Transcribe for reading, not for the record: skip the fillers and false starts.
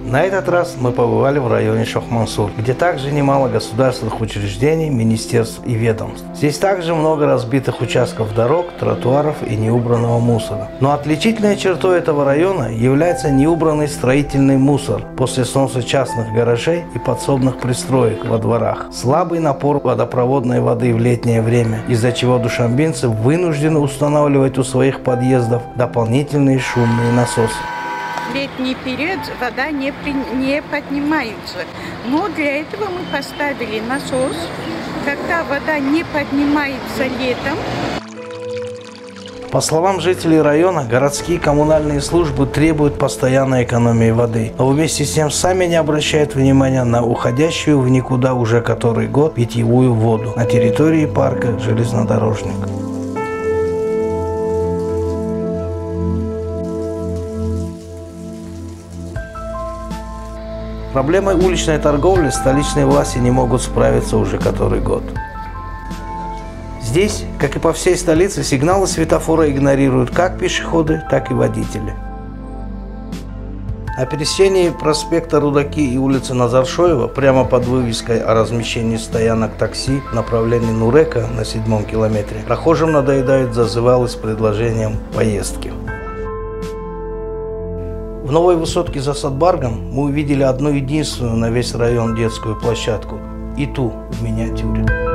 На этот раз мы побывали в районе Шох-Мансур, где также немало государственных учреждений, министерств и ведомств. Здесь также много разбитых участков дорог, тротуаров и неубранного мусора. Но отличительной чертой этого района является неубранный строительный мусор после сноса частных гаражей и подсобных пристроек во дворах. Слабый напор водопроводной воды в летнее время, из-за чего душанбинцы вынуждены устанавливать у своих подъездов дополнительные шумные насосы. В летний период вода не поднимается, но для этого мы поставили насос. Когда вода не поднимается летом. По словам жителей района, городские коммунальные службы требуют постоянной экономии воды, но вместе с тем сами не обращают внимания на уходящую в никуда уже который год питьевую воду на территории парка «Железнодорожник». С проблемой уличной торговли столичные власти не могут справиться уже который год. Здесь, как и по всей столице, сигналы светофора игнорируют как пешеходы, так и водители. На пересечении проспекта Рудаки и улицы Назаршоева, прямо под вывеской о размещении стоянок такси в направлении Нурека на 7-м километре, прохожим надоедают зазывалы с предложением поездки. В новой высотке за Садбаргом мы увидели одну единственную на весь район детскую площадку, и ту в миниатюре.